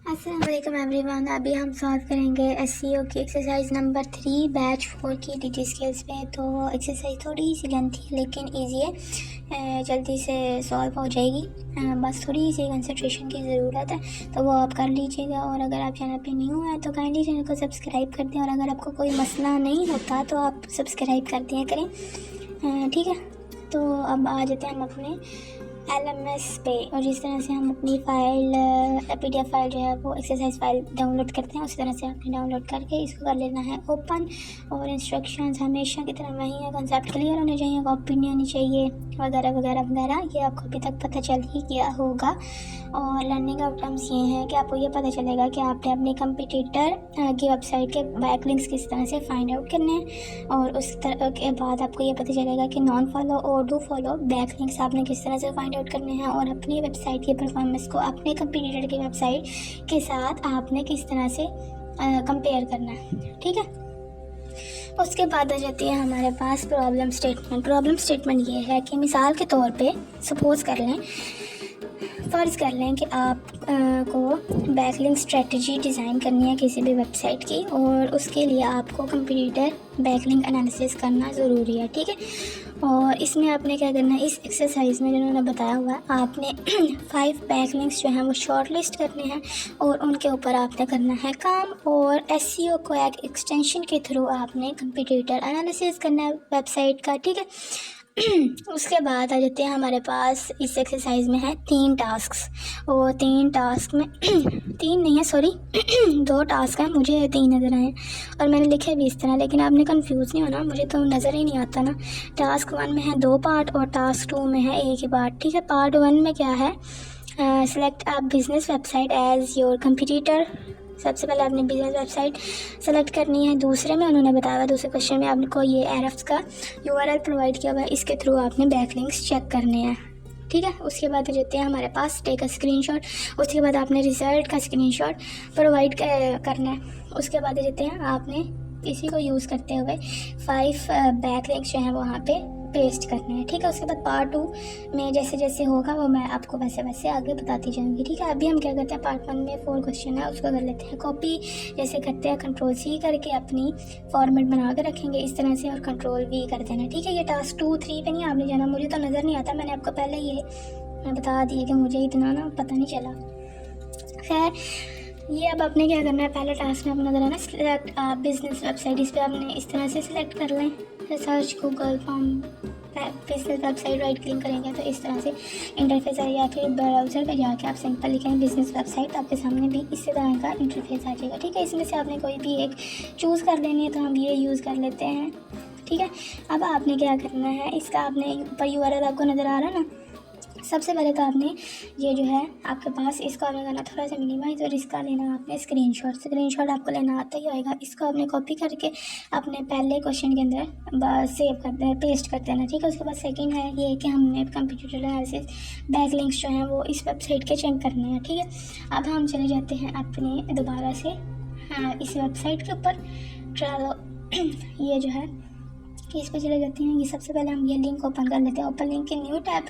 अस्सलाम वालेकुम एवरीवन। अभी हम सॉल्व करेंगे एसईओ की एक्सरसाइज नंबर 3 बैच 4 की डिजी स्केल्स पे। तो एक्सरसाइज थोड़ी सी लेंथी है लेकिन ईजी है, जल्दी से सॉल्व हो जाएगी। बस थोड़ी सी कंसंट्रेशन की ज़रूरत है, तो वो आप कर लीजिएगा। और अगर आप चैनल पे न्यू हैं तो काइंडली चैनल को सब्सक्राइब कर दें, और अगर आपको कोई मसला नहीं होता तो आप सब्सक्राइब कर दिया करें, ठीक है। तो अब आ जाते हैं हम अपने LMS पे, और जिस तरह से हम अपनी फ़ाइल PDF फाइल जो है वो एक्सरसाइज फाइल डाउनलोड करते हैं, उसी तरह से आपने डाउनलोड करके इसको कर लेना है ओपन। और इंस्ट्रक्शंस हमेशा की तरह वही है, कंसेप्ट क्लियर होने चाहिए, कॉपी नहीं होनी चाहिए वगैरह वगैरह वगैरह। ये आपको अभी तक पता चल ही गया होगा। और लर्निंग आउटकम्स ये हैं कि आपको ये पता चलेगा कि आपने अपने कंपटीटर की वेबसाइट के बैकलिंक्स किस तरह से फाइंड आउट करने हैं, और उस तरह के बाद आपको ये पता चलेगा कि नॉन फॉलो और डू फॉलो बैकलिंक्स आपने किस तरह से फाइंड आउट करने हैं, और अपनी वेबसाइट की परफॉर्मेंस को अपने कंपटीटर की वेबसाइट के साथ आपने किस तरह से कंपेयर करना है, ठीक है। उसके बाद आ जाती है हमारे पास प्रॉब्लम स्टेटमेंट। प्रॉब्लम स्टेटमेंट ये है कि मिसाल के तौर पे सपोज़ कर लें, फ़र्ज़ कर लें कि आप को बैकलिंक स्ट्रेटजी डिज़ाइन करनी है किसी भी वेबसाइट की, और उसके लिए आपको कंप्यूटर बैकलिंक एनालिसिस करना ज़रूरी है, ठीक है। और इसमें आपने क्या करना है, इस एक्सरसाइज में जिन्होंने बताया हुआ है, आपने 5 बैकलिंक्स जो हैं वो शॉर्ट लिस्ट करने हैं और उनके ऊपर आपने करना है काम। और एसईओ को एक एक्सटेंशन के थ्रू आपने कंप्यूटर एनालिसिस करना है वेबसाइट का, ठीक है। उसके बाद आ जाते हैं हमारे पास इस एक्सरसाइज में है 3 टास्क्स, और 3 टास्क में 3 नहीं है, सॉरी 2 टास्क हैं, मुझे 3 नज़र आए और मैंने लिखे भी इस तरह, लेकिन आपने कंफ्यूज नहीं होना, मुझे तो नज़र ही नहीं आता ना। टास्क 1 में है 2 पार्ट और टास्क 2 में है 1 ही पार्ट, ठीक है। पार्ट 1 में क्या है, select a business website as your competitor. सबसे पहले आपने बिजनेस वेबसाइट सेलेक्ट करनी है। दूसरे में उन्होंने बताया हुआ, दूसरे क्वेश्चन में आपको ये एरफ्स का URL प्रोवाइड किया हुआ है, इसके थ्रू आपने बैकलिंक्स चेक करने हैं, ठीक है। उसके बाद रहते हैं हमारे पास टेक अ स्क्रीनशॉट। उसके बाद आपने रिजल्ट का स्क्रीनशॉट प्रोवाइड करना है। उसके बाद रहते हैं आपने इसी को यूज़ करते हुए 5 बैकलिंक्स जो हैं वहाँ पे पेस्ट करने हैं, ठीक है। उसके बाद पार्ट 2 में जैसे जैसे होगा वो मैं आपको वैसे वैसे आगे बताती जाऊंगी, ठीक है। अभी हम क्या करते हैं, पार्ट 1 में 4 क्वेश्चन है, उसको कर लेते हैं कॉपी। जैसे करते हैं Ctrl+C करके अपनी फॉर्मेट बना के रखेंगे इस तरह से, और Ctrl+V कर देना, ठीक है। ये टास्क 2 3 पे नहीं आपने जाना, मुझे तो नज़र नहीं आता, मैंने आपको पहले ये बता दिया कि मुझे इतना ना पता नहीं चला। खैर, ये अब आपने क्या करना है, पहले टास्क में अपना करना है सिलेक्ट बिजनेस वेबसाइट। इस पर आपने इस तरह से सिलेक्ट कर लें, search Google form business website, right click करेंगे तो इस तरह से इंटरफेस आएगा, या फिर ब्राउज़र पे जाके आप सिंपल लिखेंगे बिजनेस वेबसाइट, आपके सामने भी इसी तरह का इंटरफेस आ जाएगा, ठीक है। इसमें से आपने कोई भी एक चूज़ कर लेनी है, तो हम ये यूज़ कर लेते हैं, ठीक है। अब आपने क्या करना है, इसका आपने ऊपर URL आपको नज़र आ रहा है ना, सबसे पहले तो आपने ये जो है आपके पास, इसको आपने करना थोड़ा सा मिनिमाइज, और इसका लेना आपने स्क्रीनशॉट आपको लेना आता ही होएगा। इसको आपने कॉपी करके अपने पहले क्वेश्चन के अंदर सेव कर देना, पेस्ट कर देना, ठीक है। उसके बाद सेकंड है ये कि हमने कंप्यूटर एनालिसिस बैकलिंक्स जो हैं वो इस वेबसाइट के चेक करने हैं, ठीक है। अब हम चले जाते हैं अपने दोबारा से इस वेबसाइट के ऊपर ये जो है इस पर चले जाते हैं। ये सबसे पहले हम ये लिंक ओपन कर लेते हैं, ओपन लिंक के न्यू टैब।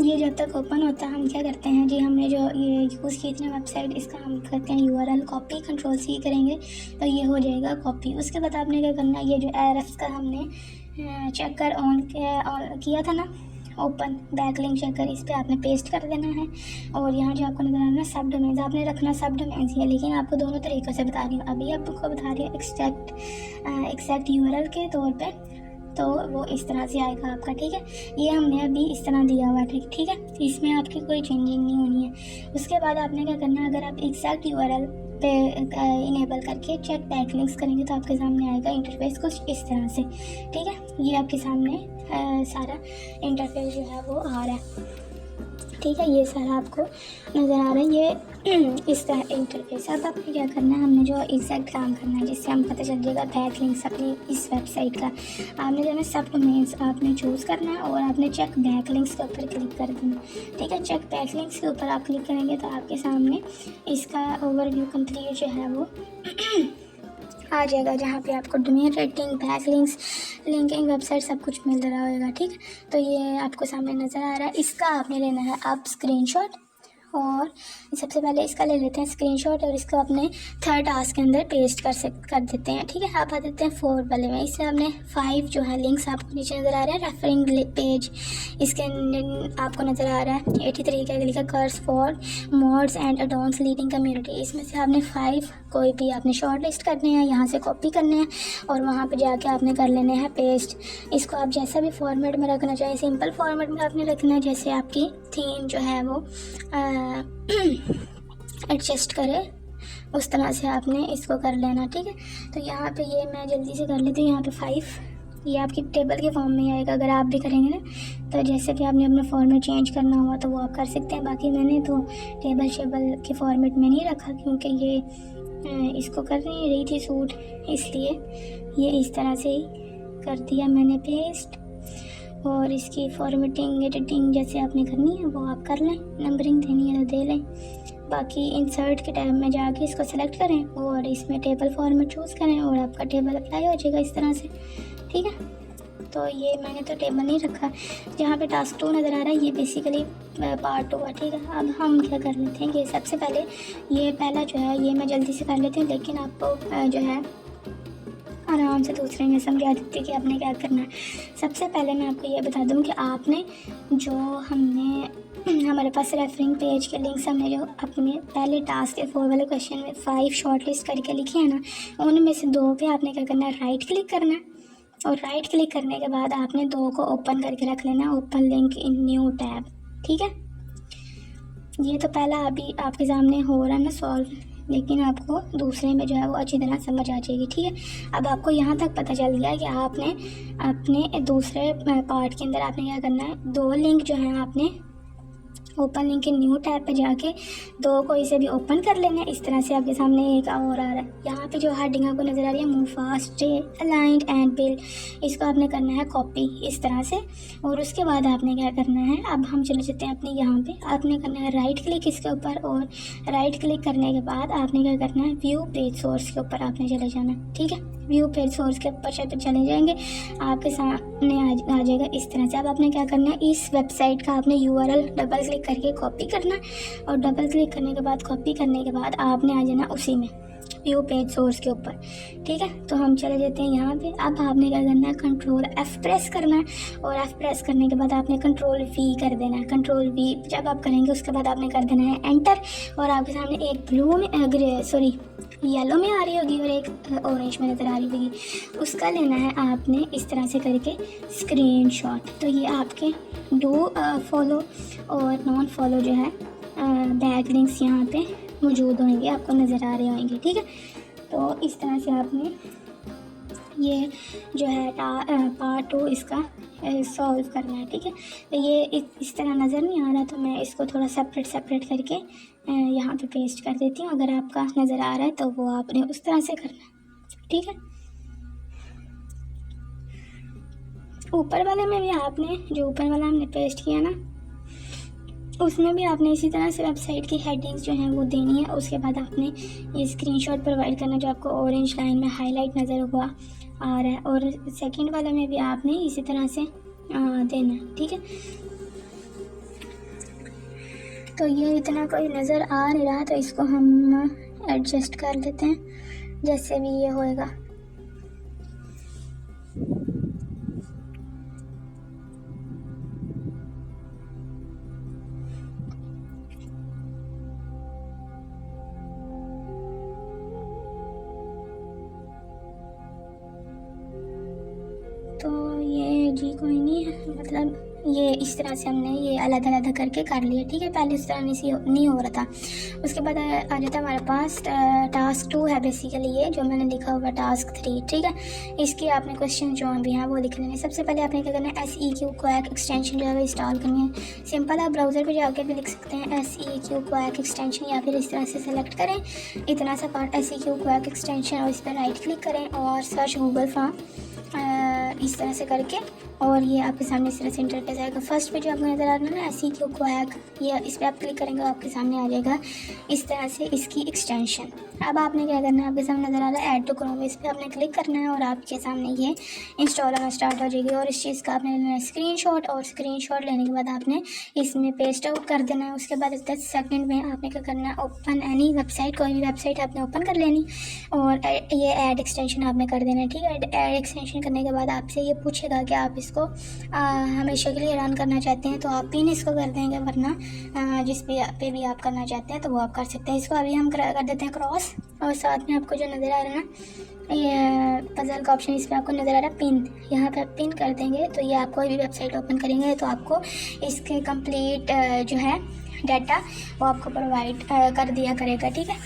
ये जब तक ओपन होता है हम क्या करते हैं जी, हमने जो ये यूज़ की थी वेबसाइट, इसका हम करते हैं URL कॉपी, Ctrl+C करेंगे तो ये हो जाएगा कॉपी। उसके बाद आपने क्या करना है, ये जो एरफ्स का हमने चेकर ऑन किया था ना, ओपन बैकलिंक चेकर, इस पर आपने पेस्ट कर देना है। और यहाँ जो आपको नजर आ रहा है सब डोमेन्स, आपने रखना सब डोमेन्स ही है, लेकिन आपको दोनों तरीक़ों से बता रही हूँ। अभी आपको बता रही हूँ एक्सैक्ट URL के तौर पे, तो वो इस तरह से आएगा आपका, ठीक है। ये हमने अभी इस तरह दिया हुआ है, ठीक है। इसमें आपकी कोई चेंजिंग नहीं होनी है। उसके बाद आपने क्या करना है, अगर आप एक्सैक्ट URL पे इनेबल करके चेक बैकलिंक्स करेंगे तो आपके सामने आएगा इंटरफेस कुछ इस तरह से, ठीक है। ये आपके सामने सारा इंटरफेस जो है वो आ रहा है, ठीक है। ये सारा आपको नज़र आ रहा है, ये इस तरह इंटरफेस। अब आपने क्या करना है, हमने जो एग्जैक्ट काम करना है जिससे हम पता चल जाएगा बैकलिंक्स अपनी इस वेबसाइट का। आपने जो है सब डोमेन्स आपने चूज़ करना है, और आपने चेक बैकलिंक्स के ऊपर क्लिक कर देना, ठीक है। चेक बैकलिंक्स के ऊपर आप क्लिक करेंगे तो आपके सामने इसका ओवरव्यू कंप्लीट जो है वो आ जाएगा, जहाँ पे आपको domain rating, backlinks, linking, website सब कुछ मिल रहा होगा, ठीक है। तो ये आपको सामने नज़र आ रहा है, इसका आपने लेना है आप स्क्रीनशॉट, और सबसे पहले इसका ले लेते हैं स्क्रीनशॉट और इसको अपने थर्ड टास्क के अंदर पेस्ट कर देते हैं। ठीक है, आप आ देते हैं 4 वाले में। इससे हमने 5 जो है लिंक्स आपको नीचे नज़र आ रहे हैं, रेफरिंग पेज इसके आपको नज़र आ रहा है। 83 का लिखा curse for mods and addons leading community. इसमें से आपने 5 कोई भी आपने शॉर्ट लिस्ट करने हैं, यहाँ से कॉपी करने हैं और वहाँ पर जाके आपने कर लेने हैं पेस्ट। इसको आप जैसा भी फॉर्मेट में रखना चाहिए, सिंपल फॉर्मेट में आपने रखना है, जैसे आपकी थीम जो है वो एडजस्ट करे उस तरह से आपने इसको कर लेना। ठीक है, तो यहाँ पे ये मैं जल्दी से कर लेती हूँ। यहाँ पे 5 ये आपकी टेबल के फॉर्म में आएगा। अगर आप भी करेंगे ना तो जैसे भी आपने अपना फॉर्मेट चेंज करना हुआ तो वो आप कर सकते हैं। बाकी मैंने तो टेबल शेबल के फॉर्मेट में नहीं रखा क्योंकि ये इसको कर नहीं रही थी सूट, इसलिए ये इस तरह से ही कर दिया मैंने पेस्ट। और इसकी फॉर्मेटिंग एडिटिंग जैसे आपने करनी है वो आप कर लें, नंबरिंग देनी है तो दे लें। बाकी इंसर्ट के टैब में जाके इसको सेलेक्ट करें और इसमें टेबल फॉर्मेट चूज़ करें और आपका टेबल अप्लाई हो जाएगा इस तरह से। ठीक है, तो ये मैंने तो टेबल नहीं रखा। जहाँ पे टास्क 2 नज़र आ रहा है ये बेसिकली पार्ट 2 है। ठीक है, अब हम क्या कर लेते हैं कि सबसे पहले ये पहला जो है ये मैं जल्दी से कर लेती हूँ, लेकिन आपको जो है आराम से दूसरे में समझा देती कि आपने क्या करना है। सबसे पहले मैं आपको ये बता दूं कि आपने जो हमारे पास रेफरिंग पेज के लिंक्स हमने जो अपने पहले टास्क के 4 वाले क्वेश्चन में 5 शॉर्ट लिस्ट करके लिखे हैं ना, उनमें से 2 पे आपने क्या करना है, राइट क्लिक करना है। और राइट क्लिक करने के बाद आपने 2 को ओपन करके रख लेना, open link in new tab. ठीक है, ये तो पहला अभी आपके सामने हो रहा है ना सॉल्व, लेकिन आपको दूसरे में जो है वो अच्छी तरह समझ आ जाएगी। ठीक है, अब आपको यहाँ तक पता चल गया कि आपने अपने दूसरे पार्ट के अंदर आपने क्या करना है, 2 लिंक जो है आपने ओपन लिंक के न्यू टैब पे जाके 2 को इसे भी ओपन कर लेना है। इस तरह से आपके सामने एक और आ रहा है। यहाँ पे जो हेडिंग आपको नज़र आ रही है move fast, stay aligned and build, इसको आपने करना है कॉपी इस तरह से। और उसके बाद आपने क्या करना है, अब हम चले जाते हैं अपने यहाँ पे, आपने करना है राइट क्लिक इसके ऊपर और राइट क्लिक करने के बाद आपने क्या करना है, व्यू पेज सोर्स के ऊपर आपने चले जाना है। ठीक है, व्यू पेज सोर्स के ऊपर चले जाएंगे, आपके सामने आ जाएगा इस तरह से। अब आपने क्या करना है, इस वेबसाइट का आपने URL डबल क्लिक करके कॉपी करना है और डबल क्लिक करने के बाद कॉपी करने के बाद आपने आ जाना उसी में व्यू पेज सोर्स के ऊपर। ठीक है, तो हम चले जाते हैं यहाँ पे। अब आपने क्या करना है, कंट्रोल F प्रेस करना है और F प्रेस करने के बाद आपने कंट्रोल V कर देना है। कंट्रोल V जब आप करेंगे उसके बाद आपने कर देना है एंटर और आपके सामने एक ब्लू में येलो में आ रही होगी और एक ऑरेंज में नज़र आ रही होगी, उसका लेना है आपने इस तरह से करके स्क्रीनशॉट। तो ये आपके फॉलो और नॉन फॉलो जो है बैक लिंक्स यहाँ पे मौजूद होंगे, आपको नज़र आ रहे होंगे। ठीक है, तो इस तरह से आपने ये जो है पार्ट 2 इसका सॉल्व करना है। ठीक है, तो ये इस तरह नज़र नहीं आ रहा तो मैं इसको थोड़ा सेपरेट करके यहाँ पे पेस्ट कर देती हूँ। अगर आपका नज़र आ रहा है तो वो आपने उस तरह से करना है। ठीक है, ऊपर वाले में भी आपने जो ऊपर वाला हमने पेस्ट किया ना उसमें भी आपने इसी तरह से वेबसाइट की हेडिंग्स जो हैं वो देनी है। उसके बाद आपने ये स्क्रीनशॉट प्रोवाइड करना जो आपको ऑरेंज लाइन में हाईलाइट नज़र हुआ आ रहा है, और सेकंड वाले में भी आपने इसी तरह से देना है। ठीक है, तो ये इतना कोई नज़र आ नहीं रहा तो इसको हम एडजस्ट कर लेते हैं जैसे भी ये होएगा। तो ये जी कोई नहीं है, मतलब ये इस तरह से हमने ये अलग करके कर लिया। ठीक है, पहले इस तरह नहीं हो रहा था। उसके बाद आ जाता है हमारे पास टास्क 2 है बेसिकली ये जो मैंने लिखा हुआ टास्क 3। ठीक है, इसकी आपने क्वेश्चन जो भी हैं वो लिख लेने। सबसे पहले आपने क्या करना है, SEQ क्वैक एक्सटेंशन जो है वो इंस्टॉल करनी है। सिंपल आप ब्राउज़र पे जाके भी लिख सकते हैं SEQ क्वैक एक्सटेंशन, या फिर इस तरह से सेलेक्ट करें इतना सा पार्ट SEQ क्वैक एक्सटेंशन और इस पर राइट क्लिक करें और सर्च गूगल फॉर्म इस तरह से करके और ये आपके सामने इस तरह से इंटरफेस आएगा। फर्स्ट पे जो आपको नज़र आ रहा है ना SEO क्वैक, ये इस पर आप क्लिक करेंगे आपके सामने आ जाएगा इस तरह से इसकी एक्सटेंशन। अब आपने क्या करना है, आपके सामने नज़र आ रहा है ऐड टू क्रोम, इस पर आपने क्लिक करना है और आपके सामने ये इंस्टॉल होना स्टार्ट हो जाएगी। और इस चीज़ का आपने लेना है स्क्रीनशॉट, और स्क्रीनशॉट लेने के बाद आपने इसमें पेस्ट आउट कर देना है। उसके बाद 10 सेकंड में आपने क्या करना है, ओपन एनी वेबसाइट, कोई भी वेबसाइट आपने ओपन कर लेनी और ये ऐड एक्सटेंशन आपने कर देना है। ठीक है, ऐड एक्सटेंशन करने के बाद आपसे ये पूछेगा कि आप इसको हमेशा के लिए रन करना चाहते हैं तो आप पिन इसको कर देंगे, वरना जिस पे भी आप करना चाहते हैं तो वो आप कर सकते हैं। इसको अभी हम कर देते हैं क्रॉस, और साथ में आपको जो नज़र आ रहा है ना ये पजल का ऑप्शन, इस पर आपको नज़र आ रहा है पिन, यहाँ पे आप पिन कर देंगे तो ये आप कोई भी वेबसाइट ओपन करेंगे तो आपको इसके कंप्लीट जो है डाटा वो आपको प्रोवाइड कर दिया करेगा। ठीक है,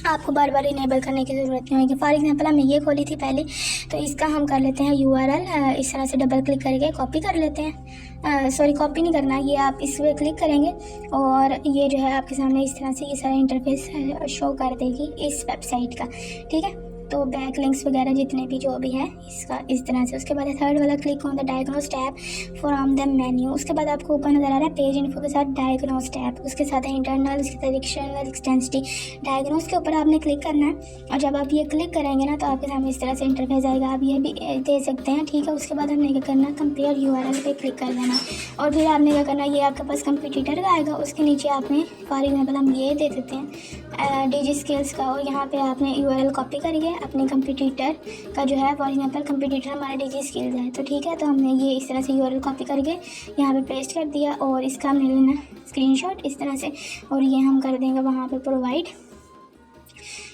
आपको बार बार इनेबल करने की ज़रूरत नहीं होगी। फॉर एग्जांपल हमने ये खोली थी पहले, तो इसका हम कर लेते हैं URL इस तरह से डबल क्लिक करके कॉपी कर लेते हैं। सॉरी, कॉपी नहीं करना, ये आप इस पर क्लिक करेंगे और ये जो है आपके सामने इस तरह से ये सारा इंटरफेस शो कर देगी इस वेबसाइट का। ठीक है, तो बैक लिंक्स वगैरह जितने भी जो भी है इसका इस तरह से। उसके बाद थर्ड वाला click on the diagnose tab from the menu. उसके बाद आपको ऊपर नज़र आ रहा है पेज इन्फो के साथ डायग्नोस टैब, उसके साथ है इंटरनल, उसके साथ एक्सटर्नल, एक्सटेंसिटी। डायग्नोस के ऊपर आपने क्लिक करना है और जब आप ये क्लिक करेंगे ना तो आपके सामने इस तरह से इंटरफेस आएगा, आप ये भी दे सकते हैं। ठीक है, उसके बाद हमने क्या करना है, कंपेयर URL पे क्लिक कर देना और फिर आपने क्या करना है, ये आपके पास कंपटीटर का आएगा, उसके नीचे आपने फॉर एग्जाम्पल हम ये दे देते हैं DigiSkills का, और यहाँ पर आपने URL कॉपी करिए अपने कंपटीटर का जो है। फॉर एग्जांपल कंपटीटर हमारा DigiSkills है, तो ठीक है, तो हमने ये इस तरह से URL कॉपी करके यहाँ पे पेस्ट कर दिया और इसका हमने लेना स्क्रीनशॉट इस तरह से, और ये हम कर देंगे वहाँ पे प्रोवाइड।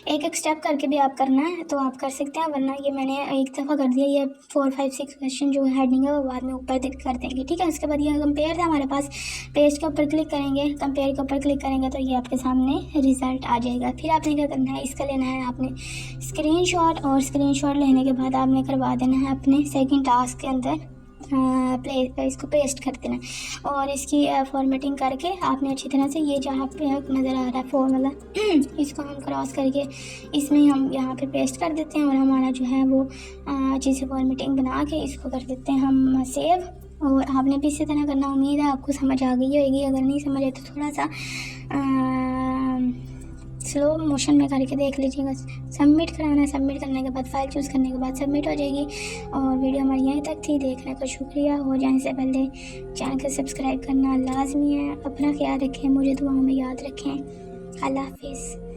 एक एक स्टेप करके भी आप करना है तो आप कर सकते हैं, वरना ये मैंने एक दफ़ा कर दिया। ये 4, 5, 6 क्वेश्चन जो हेडिंग है वो बाद में ऊपर कर देंगे। ठीक है, उसके बाद ये कंपेयर था हमारे पास, पेज के ऊपर क्लिक करेंगे, कंपेयर के ऊपर क्लिक करेंगे तो ये आपके सामने रिजल्ट आ जाएगा। फिर आपने क्या करना है, इसका लेना है आपने स्क्रीनशॉट, और स्क्रीनशॉट लेने के बाद आपने करवा देना है अपने सेकेंड टास्क के अंदर इसको पेस्ट कर देना और इसकी फॉर्मेटिंग करके आपने अच्छी तरह से ये जहाँ पे नज़र आ रहा है फॉर्मूला इसको हम क्रॉस करके इसमें हम यहाँ पे पेस्ट कर देते हैं और हमारा जो है वो अच्छी से फॉर्मेटिंग बना के इसको कर देते हैं हम सेव। और आपने भी इसी तरह करना। उम्मीद है आपको समझ आ गई होगी, अगर नहीं समझ आए तो थोड़ा सा स्लो मोशन में करके देख लीजिएगा। सबमिट कराना है, सबमिट करने के बाद फाइल चूज़ करने के बाद सबमिट हो जाएगी। और वीडियो हमारी यहीं तक थी, देखने का शुक्रिया। हो जाने से पहले चैनल को सब्सक्राइब करना लाजमी है। अपना ख्याल रखें, मुझे दुआओं में याद रखें। अल्लाह हाफिज़।